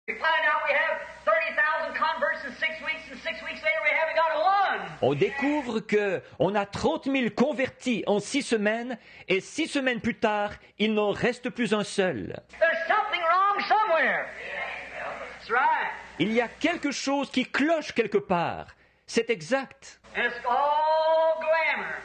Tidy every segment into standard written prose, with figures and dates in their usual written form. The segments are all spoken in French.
We find out we have 30,000 converts in 6 weeks, and 6 weeks later we haven't got one. On découvre que on a 30 000 convertis en 6 semaines, et 6 semaines plus tard, il n'en reste plus un seul. There's something wrong somewhere. That's right. Il y a quelque chose qui cloche quelque part. C'est exact. And it's all glamour,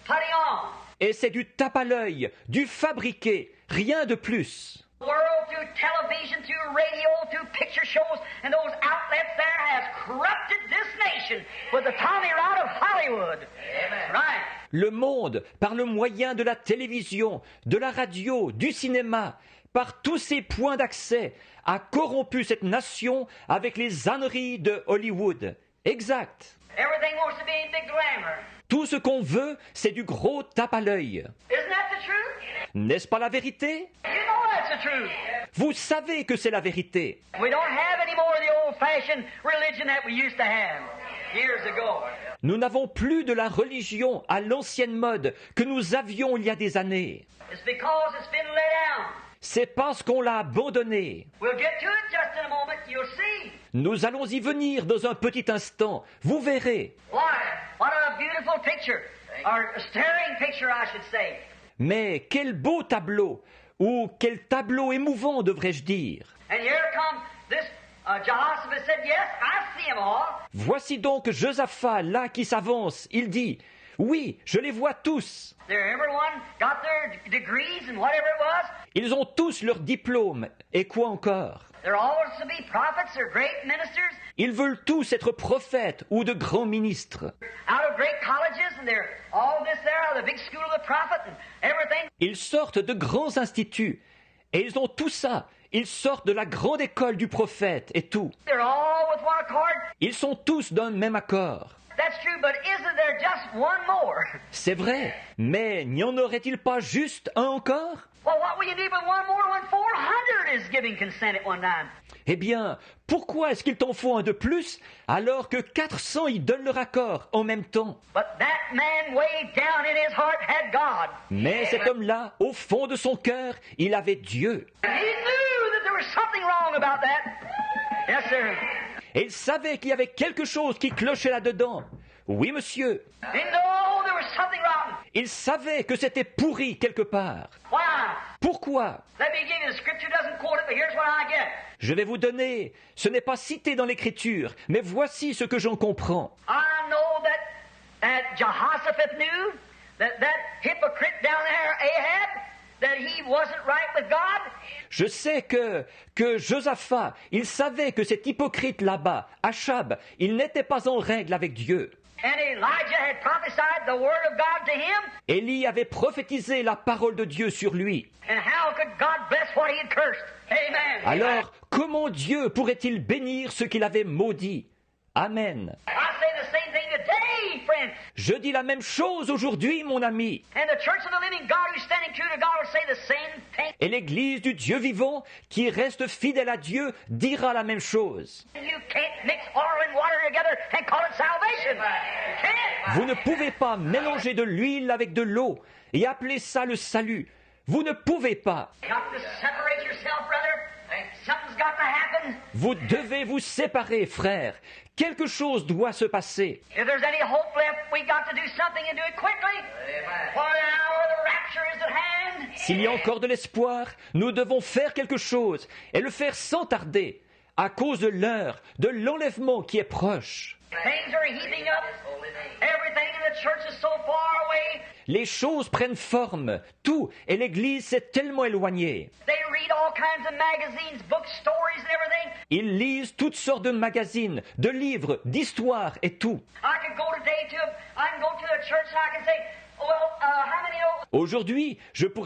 putting on. Et c'est du tape à l'œil, du fabriqué, rien de plus. The world through television, through radio, through picture shows, and those outlets there has corrupted this nation with the Tommy Rod of Hollywood. Amen. Right. Le monde, par le moyen de la télévision, de la radio, du cinéma, par tous ces points d'accès, a corrompu cette nation avec les âneries de Hollywood. Exact. Everything wants to be in big glamour. Tout ce qu'on veut, c'est du gros tape à l'œil. Isn't that the truth? N'est-ce pas la vérité? You know that's the truth. Vous savez que c'est la vérité. We don't have any more of the old-fashioned religion that we used to have years ago. Nous n'avons plus de la religion à l'ancienne mode que nous avions il y a des années. It's because it's been let down. C'est parce qu'on l'a abandonné. We'll get to it just in a moment. You'll see. Nous allons y venir dans un petit instant. Vous verrez. Why? What a beautiful picture. Or a staring picture, I should say. Mais quel beau tableau, ou quel tableau émouvant, devrais-je dire. And here comes this Jehoshaphat said, yes, I see them all. Voici donc Josaphat là qui s'avance. Il dit, oui, je les vois tous. Everyone got their degrees and whatever it was. Ils ont tous leurs diplômes. Et quoi encore? They're always to be prophets or great ministers. Ils veulent tous être prophètes ou de grands ministres. Out of great colleges, and they're all this there out of the big school of the prophet and everything. Ils sortent de grands instituts. Et ils ont tout ça. Ils sortent de la grande école du prophète et tout. They're all with one accord. Ils sont tous d'un même accord. That's true, but isn't there just one more? C'est vrai, mais n'y en aurait-il pas juste un encore? Well, what will you need with one more when 400 is giving consent at one time? Eh bien, pourquoi est-ce qu'il t'en faut un de plus alors que 400 y donnent leur accord en même temps? But that man way down in his heart had God. Mais cet homme-là, au fond de son cœur, il avait Dieu. And he knew that there was something wrong about that. Yes, sir. Et il savait qu'il y avait quelque chose qui clochait là-dedans. Oui, monsieur. He knew there was something wrong. Il savait que c'était pourri quelque part. Why? Pourquoi? Let me give you the scripture doesn't quote it, but here's what I get. Je vais vous donner, ce n'est pas cité dans l'Écriture, mais voici ce que j'en comprends. I know that Jehoshaphat knew that hypocrite down there, Ahab, that he wasn't right with God. Je sais que Josaphat, il savait que cet hypocrite là-bas, Achab, il n'était pas en règle avec Dieu. And Elijah had prophesied the word of God to him. Élie avait prophétisé la parole de Dieu sur lui. And how could God bless what he had cursed? Amen. Alors, comment Dieu pourrait-il bénir ce qu'il avait maudit? Amen. I say the same thing today, friend. Je dis la même chose aujourd'hui, mon ami. And the church of the living God who's standing true to God will say the same thing. Et l'Église du Dieu vivant, qui reste fidèle à Dieu, dira la même chose. You can't mix oil and water together and call it salvation. You can't. Vous ne pouvez pas mélanger de l'huile avec de l'eau et appeler ça le salut. Vous ne pouvez pas. You got to separate yourself, brother. Something's got to happen. Vous devez vous séparer, frère. Quelque chose doit se passer. If there's any hope left, we got to do something and do it quickly. For the hour of the rapture is at hand. S'il y a encore de l'espoir, nous devons faire quelque chose et le faire sans tarder, à cause de l'heure, de l'enlèvement qui est proche. Things are heaping up. Everything in the church is so far away. Les choses prennent forme, tout, et l'Église s'est tellement éloignée. They read all kinds of magazines, books, stories and everything. Ils lisent toutes sortes de magazines, de livres, d'histoires et tout. I can go to the church and I can say, well, how many know? Aujourd'hui, je peux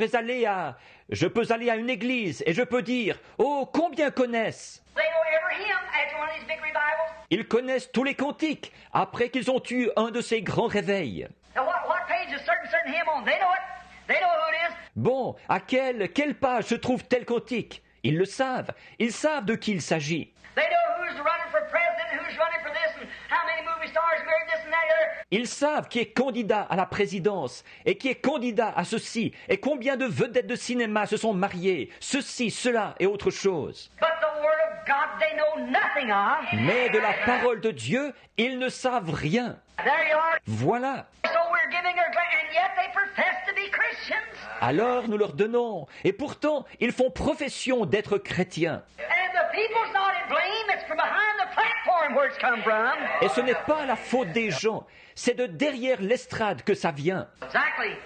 aller à une église et je peux dire, oh, combien connaissent? They know every hymn after one of these big revivals. Ils connaissent tous les cantiques après qu'ils ont eu un de ces grands réveils. Now what page is certain hymn on? They know it. They know who it is. Bon, à quelle page se trouve tel cantique? Ils le savent. Ils savent de qui il s'agit. They know who's running for president, who's running for this, and how many movie stars married this and that and the other. Ils savent qui est candidat à la présidence et qui est candidat à ceci et combien de vedettes de cinéma se sont mariées, ceci, cela et autre chose. But the Word of God they know nothing of. Mais de la parole de Dieu, ils ne savent rien. There you are. Voilà. So we're giving her, and yet they profess to be Christians. Alors nous leur donnons, et pourtant ils font profession d'être chrétiens. And the people's not in blame. It's from behind the platform where it's come from. Et ce n'est pas la faute des gens, c'est de derrière l'estrade que ça vient. Exactly.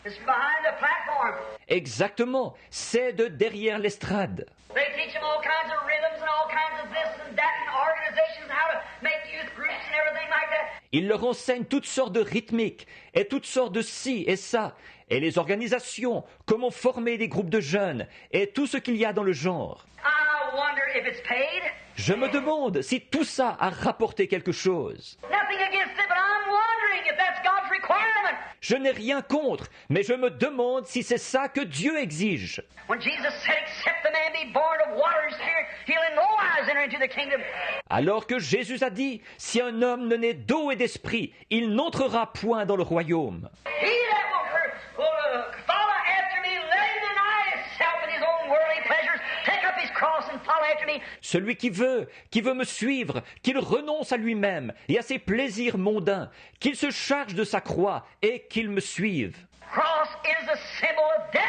It's from behind the platform. Exactement, c'est de derrière l'estrade. They teach them all kinds of rhythms and all kinds of this and that and organizations, how to make youth groups and everything like that. Ils leur enseignent toutes sortes de rythmiques et toutes sortes de ci et ça, et les organisations, comment former des groupes de jeunes et tout ce qu'il y a dans le genre. I wonder if it's paid. Je me demande si tout ça a rapporté quelque chose. Nothing against it, but I'm wondering if that's God's requirement. Je n'ai rien contre, mais je me demande si c'est ça que Dieu exige. When Jesus said, except the man be born of water and spirit, he'll in no wise enter into the kingdom. Alors que Jésus a dit, si un homme ne naît d'eau et d'esprit, il n'entrera point dans le royaume. He that will follow after me, let him deny himself and his own worldly pleasures, take up his cross and follow after me. Celui qui veut me suivre, qu'il renonce à lui-même et à ses plaisirs mondains, qu'il se charge de sa croix et qu'il me suive. Cross is a symbol of death.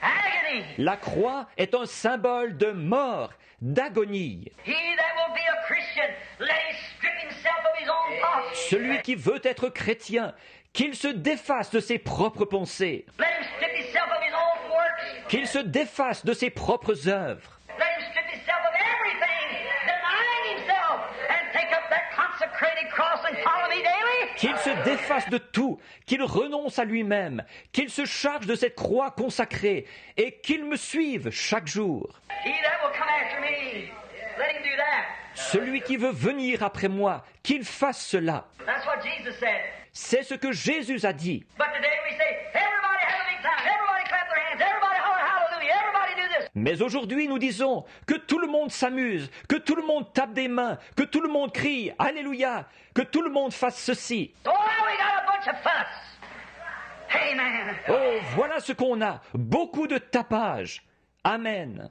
Agony. La croix est un symbole de mort, d'agonie. He that will be a Christian, let him strip himself of his own thoughts. Celui qui veut être chrétien, qu'il se défasse de ses propres pensées, Let him strip himself of his own works. qu'il se défasse de ses propres œuvres, Let him strip himself of everything, denying himself, and take up that consecrated cross and follow me daily. qu'il se défasse de tout, qu'il renonce à lui-même, qu'il se charge de cette croix consacrée et qu'il me suive chaque jour. He that will come after me, let him do that. Celui qui veut venir après moi, qu'il fasse cela. That's what Jesus said. C'est ce que Jésus a dit. But today we say, everybody have a big time, everybody clap their hands, everybody holler hallelujah, everybody do this. Mais aujourd'hui, nous disons que tout le monde s'amuse, que tout le monde tape des mains, que tout le monde crie « Alléluia », que tout le monde fasse ceci. Oh, we got a bunch of fuss. Amen. Oh, voilà ce qu'on a, beaucoup de tapage. Amen.